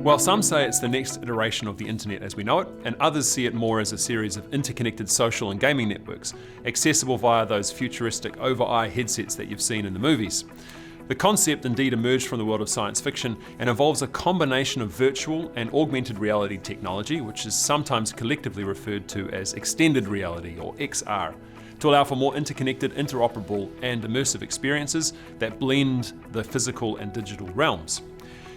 While some say it's the next iteration of the internet as we know it, and others see it more as a series of interconnected social and gaming networks, accessible via those futuristic over-eye headsets that you've seen in the movies. The concept indeed emerged from the world of science fiction and involves a combination of virtual and augmented reality technology, which is sometimes collectively referred to as extended reality or XR, to allow for more interconnected, interoperable and immersive experiences that blend the physical and digital realms.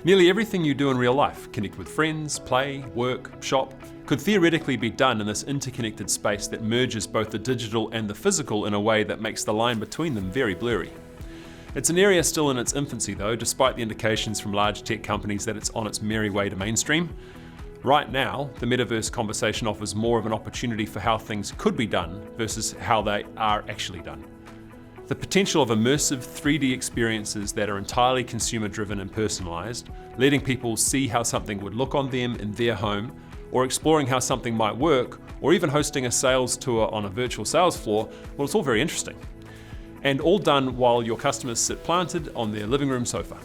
Nearly everything you do in real life, connect with friends, play, work, shop, could theoretically be done in this interconnected space that merges both the digital and the physical in a way that makes the line between them very blurry. It's an area still in its infancy though, despite the indications from large tech companies that it's on its merry way to mainstream. Right now, the metaverse conversation offers more of an opportunity for how things could be done versus how they are actually done. The potential of immersive 3D experiences that are entirely consumer-driven and personalized, letting people see how something would look on them in their home, or exploring how something might work, or even hosting a sales tour on a virtual sales floor, well, it's all very interesting. And all done while your customers sit planted on their living room sofa.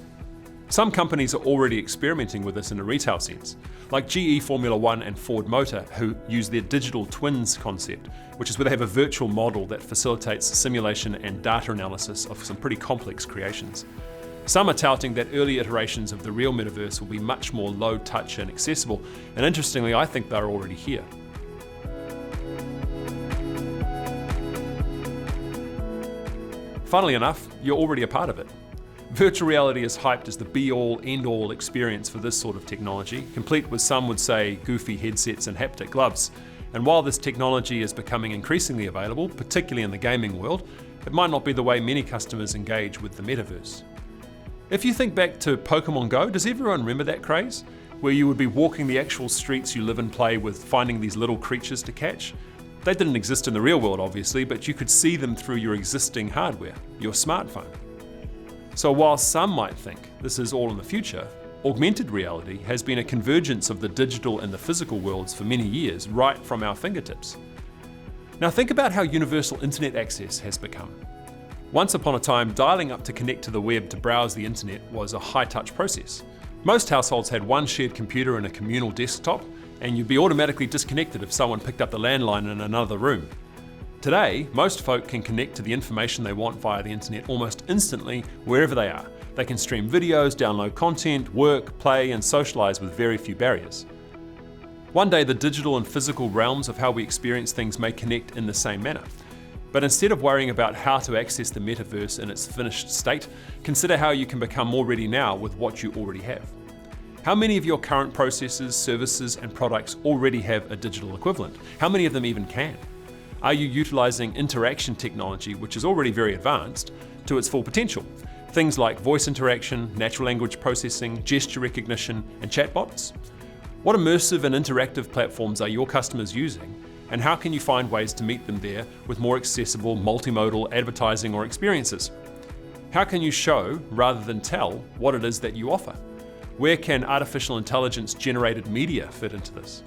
Some companies are already experimenting with this in a retail sense, like GE Formula One and Ford Motor, who use their digital twins concept, which is where they have a virtual model that facilitates simulation and data analysis of some pretty complex creations. Some are touting that early iterations of the real metaverse will be much more low touch and accessible, and interestingly, I think they're already here. Funnily enough, you're already a part of it. Virtual reality is hyped as the be-all, end-all experience for this sort of technology, complete with some would say goofy headsets and haptic gloves. And while this technology is becoming increasingly available, particularly in the gaming world, it might not be the way many customers engage with the metaverse. If you think back to Pokemon Go, does everyone remember that craze? Where you would be walking the actual streets you live and play with, finding these little creatures to catch? They didn't exist in the real world, obviously, but you could see them through your existing hardware, your smartphone. So while some might think this is all in the future, augmented reality has been a convergence of the digital and the physical worlds for many years, right from our fingertips. Now think about how universal internet access has become. Once upon a time, dialing up to connect to the web to browse the internet was a high-touch process. Most households had one shared computer and a communal desktop, and you'd be automatically disconnected if someone picked up the landline in another room. Today, most folk can connect to the information they want via the internet almost instantly, wherever they are. They can stream videos, download content, work, play, and socialize with very few barriers. One day, the digital and physical realms of how we experience things may connect in the same manner. But instead of worrying about how to access the metaverse in its finished state, consider how you can become more ready now with what you already have. How many of your current processes, services, and products already have a digital equivalent? How many of them even can? Are you utilizing interaction technology, which is already very advanced, to its full potential? Things like voice interaction, natural language processing, gesture recognition, and chatbots? What immersive and interactive platforms are your customers using, and how can you find ways to meet them there with more accessible, multimodal advertising or experiences? How can you show, rather than tell, what it is that you offer? Where can artificial intelligence generated media fit into this?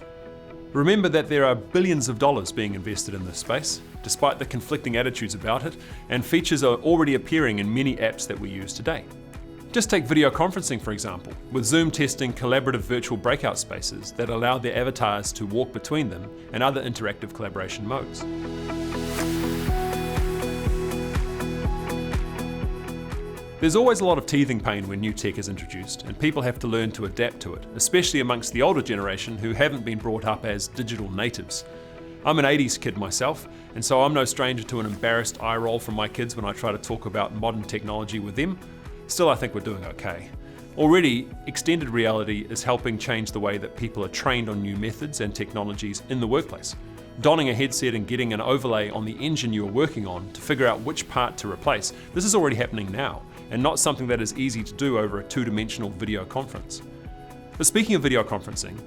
Remember that there are billions of dollars being invested in this space, despite the conflicting attitudes about it, and features are already appearing in many apps that we use today. Just take video conferencing for example, with Zoom testing collaborative virtual breakout spaces that allow their avatars to walk between them and other interactive collaboration modes. There's always a lot of teething pain when new tech is introduced, and people have to learn to adapt to it, especially amongst the older generation who haven't been brought up as digital natives. I'm an 80s kid myself, and so I'm no stranger to an embarrassed eye roll from my kids when I try to talk about modern technology with them. Still, I think we're doing okay. Already, extended reality is helping change the way that people are trained on new methods and technologies in the workplace. Donning a headset and getting an overlay on the engine you are working on to figure out which part to replace, this is already happening now, and not something that is easy to do over a two-dimensional video conference. But speaking of video conferencing,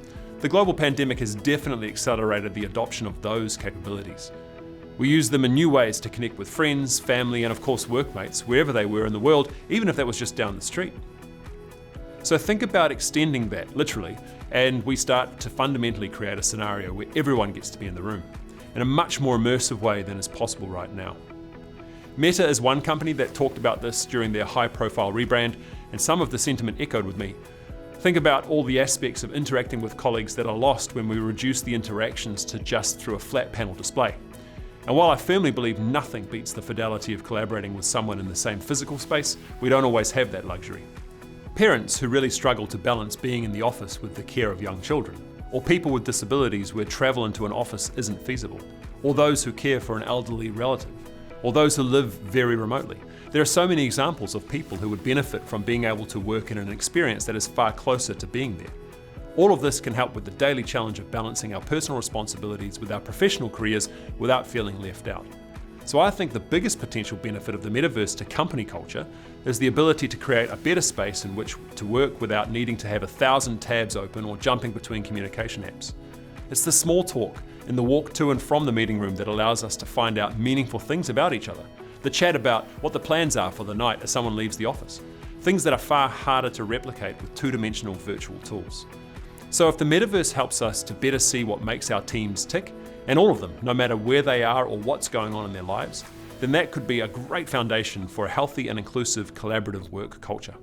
the global pandemic has definitely accelerated the adoption of those capabilities. We use them in new ways to connect with friends, family, and of course workmates, wherever they were in the world, even if that was just down the street. So think about extending that, literally, and we start to fundamentally create a scenario where everyone gets to be in the room. in a much more immersive way than is possible right now. Meta is one company that talked about this during their high-profile rebrand, and some of the sentiment echoed with me. Think about all the aspects of interacting with colleagues that are lost when we reduce the interactions to just through a flat panel display. And while I firmly believe nothing beats the fidelity of collaborating with someone in the same physical space, we don't always have that luxury. Parents who really struggle to balance being in the office with the care of young children, or people with disabilities where travel into an office isn't feasible, or those who care for an elderly relative, or those who live very remotely. There are so many examples of people who would benefit from being able to work in an experience that is far closer to being there. All of this can help with the daily challenge of balancing our personal responsibilities with our professional careers without feeling left out. So I think the biggest potential benefit of the metaverse to company culture is the ability to create a better space in which to work without needing to have 1,000 tabs open or jumping between communication apps. It's the small talk and the walk to and from the meeting room that allows us to find out meaningful things about each other. The chat about what the plans are for the night as someone leaves the office. Things that are far harder to replicate with two-dimensional virtual tools. So if the metaverse helps us to better see what makes our teams tick, and all of them, no matter where they are or what's going on in their lives, then that could be a great foundation for a healthy and inclusive collaborative work culture.